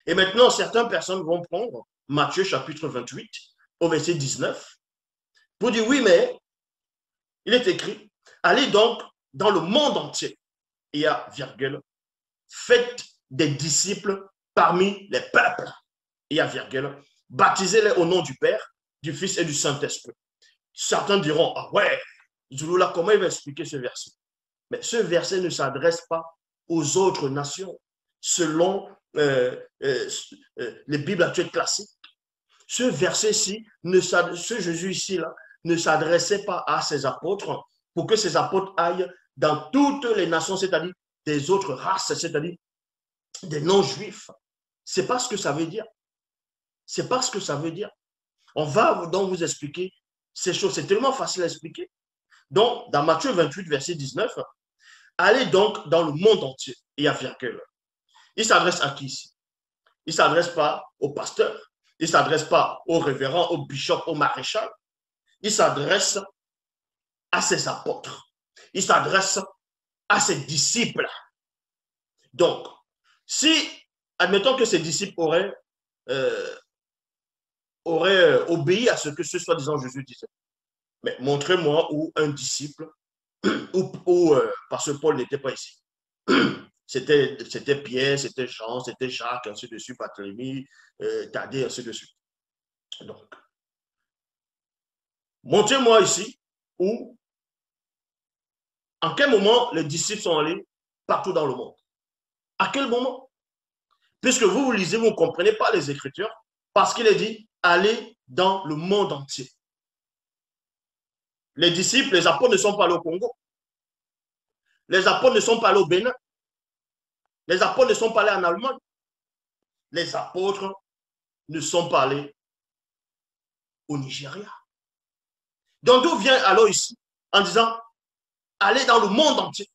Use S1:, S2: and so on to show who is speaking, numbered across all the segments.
S1: Et maintenant, certaines personnes vont prendre Matthieu chapitre 28 au verset 19 pour dire oui, mais il est écrit, allez donc dans le monde entier, il y a virgule, faites des disciples parmi les peuples, il y a virgule, baptisez-les au nom du Père, du Fils et du Saint-Esprit. Certains diront, ah ouais, Zulula, comment il va expliquer ce verset? Mais ce verset ne s'adresse pas aux autres nations, selon les Bibles actuelles classiques. Ce verset-ci, ce Jésus ici-là, ne s'adressait pas à ses apôtres pour que ces apôtres aillent dans toutes les nations, c'est-à-dire des autres races, c'est-à-dire des non-juifs. C'est pas ce que ça veut dire. C'est pas ce que ça veut dire. On va donc vous expliquer ces choses. C'est tellement facile à expliquer. Donc, dans Matthieu 28, verset 19, allez donc dans le monde entier. Il y a virgule. Il s'adresse à qui ici? Il ne s'adresse pas au pasteur. Il ne s'adresse pas au révérend, au bishop, au maréchal. Il s'adresse à ses apôtres. Il s'adresse à ses disciples. Donc, si, admettons que ses disciples auraient obéi à ce que ce soi-disant Jésus disait, mais montrez-moi où un disciple, parce que Paul n'était pas ici. C'était Pierre, c'était Jean, c'était Jacques, ainsi de suite, Barthélemy, Thaddée, ainsi de suite. Donc, montrez-moi ici où, en quel moment les disciples sont allés partout dans le monde. À quel moment? Puisque vous lisez, vous ne comprenez pas les Écritures, parce qu'il est dit, allez dans le monde entier. Les disciples, les apôtres ne sont pas allés au Congo. Les apôtres ne sont pas allés au Bénin. Les apôtres ne sont pas allés en Allemagne. Les apôtres ne sont pas allés au Nigeria. Donc d'où vient alors ici en disant allez dans le monde entier.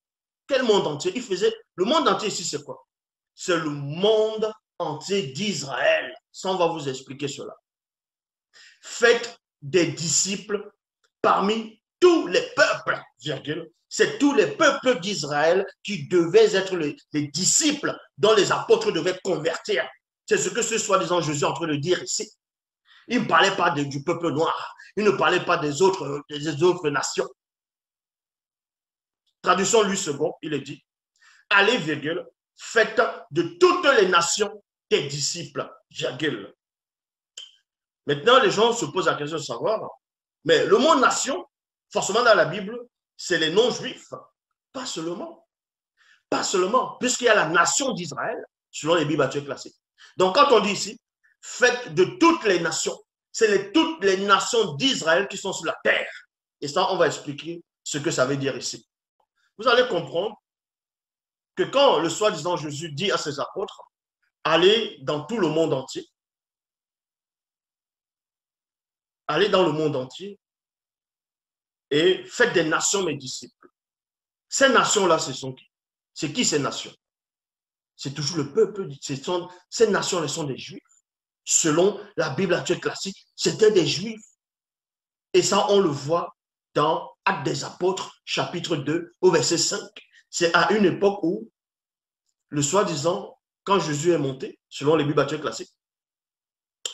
S1: Quel monde entier? Il faisait le monde entier ici, c'est quoi? C'est le monde entier d'Israël. Ça, on va vous expliquer cela. Faites des disciples parmi tous les peuples, virgule. C'est tous les peuples d'Israël qui devaient être les disciples dont les apôtres devaient convertir. C'est ce que ce soi-disant Jésus est en train de dire ici. Il ne parlait pas du peuple noir. Il ne parlait pas des autres nations. Traduction lui second, il est dit, allez, virgule, faites de toutes les nations des disciples, virgule. Maintenant, les gens se posent la question de savoir, mais le mot nation, forcément dans la Bible, c'est les non-juifs. Pas seulement. Pas seulement, puisqu'il y a la nation d'Israël, selon les Bibles actuelles classiques. Donc, quand on dit ici, faites de toutes les nations, c'est toutes les nations d'Israël qui sont sur la terre. Et ça, on va expliquer ce que ça veut dire ici. Vous allez comprendre que quand le soi-disant Jésus dit à ses apôtres, allez dans tout le monde entier, allez dans le monde entier et faites des nations mes disciples. Ces nations-là, ce sont qui? C'est qui ces nations? C'est toujours le peuple. Ces nations-là sont des juifs. Selon la Bible actuelle classique, c'était des juifs. Et ça, on le voit dans Actes des Apôtres, chapitre 2, au verset 5. C'est à une époque où, le soi-disant, quand Jésus est monté, selon les Bibles actuelles classiques,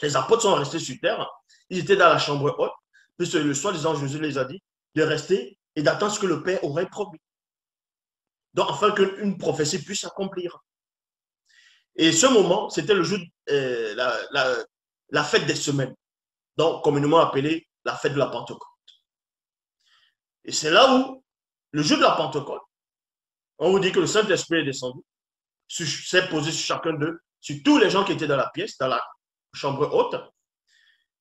S1: les apôtres sont restés sur terre. Ils étaient dans la chambre haute, puisque le soi-disant Jésus les a dit de rester et d'attendre ce que le Père aurait promis. Donc, afin qu'une prophétie puisse s'accomplir. Et ce moment, c'était le jour, la fête des semaines, donc communément appelée la fête de la Pentecôte. Et c'est là où, le jour de la Pentecôte, on vous dit que le Saint-Esprit est descendu, s'est posé sur chacun d'eux, sur tous les gens qui étaient dans la pièce, dans la chambre haute,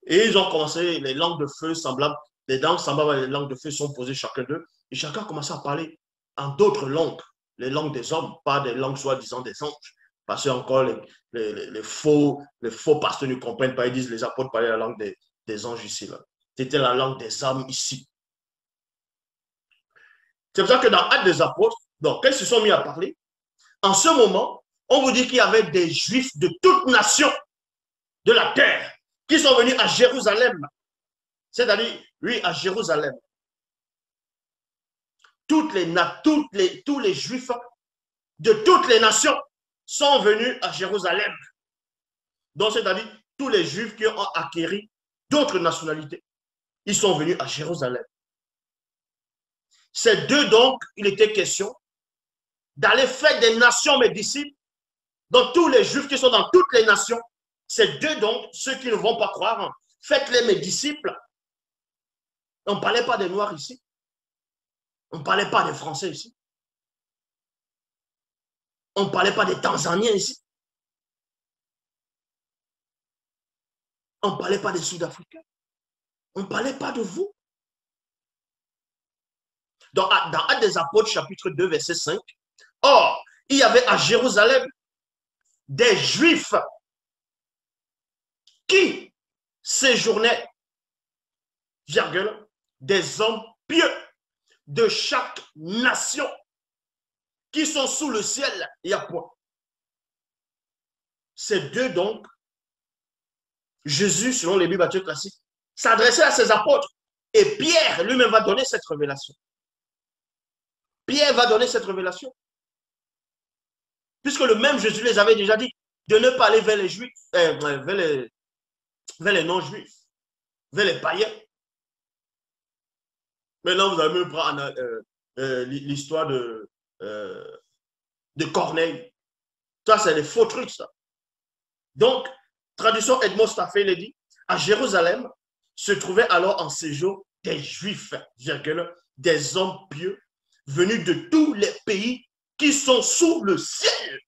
S1: et ils ont commencé, les langues de feu semblables, les langues semblables à les langues de feu sont posées chacun d'eux, et chacun a commencé à parler en d'autres langues, les langues des hommes, pas des langues soi-disant des anges. Parce que encore les faux pasteurs ne comprennent pas, ils disent les apôtres parlaient la langue des anges ici. C'était la langue des âmes ici. C'est pour ça que dans Actes des Apôtres, donc, quand ils se sont mis à parler, en ce moment, on vous dit qu'il y avait des Juifs de toutes nations de la terre qui sont venus à Jérusalem. C'est-à-dire, oui, à Jérusalem. Tous les Juifs de toutes les nations sont venus à Jérusalem. Donc, c'est-à-dire tous les Juifs qui ont acquis d'autres nationalités, ils sont venus à Jérusalem. Ces deux, donc, il était question d'aller faire des nations mes disciples. Donc, tous les Juifs qui sont dans toutes les nations, ces deux, donc, ceux qui ne vont pas croire, faites-les mes disciples. On ne parlait pas des Noirs ici. On ne parlait pas des Français ici. On ne parlait pas des Tanzaniens ici. On ne parlait pas des Sud-Africains. On ne parlait pas de vous. Dans Actes des Apôtres, chapitre 2, verset 5, or, il y avait à Jérusalem des Juifs qui séjournaient, virgule, des hommes pieux de chaque nation qui sont sous le ciel, il y a point. Ces deux, donc, Jésus, selon les Bibles classiques, s'adressait à ses apôtres. Et Pierre lui-même va donner cette révélation. Pierre va donner cette révélation. Puisque le même Jésus les avait déjà dit de ne pas aller vers les Juifs, vers les non-Juifs, vers les païens. Maintenant, vous allez me prendre l'histoire de Corneille. Ça, c'est des faux trucs, ça. Donc, traduction Edmond Staffel, il dit, à Jérusalem se trouvaient alors en séjour des Juifs, virgule, des hommes pieux, venus de tous les pays qui sont sous le ciel.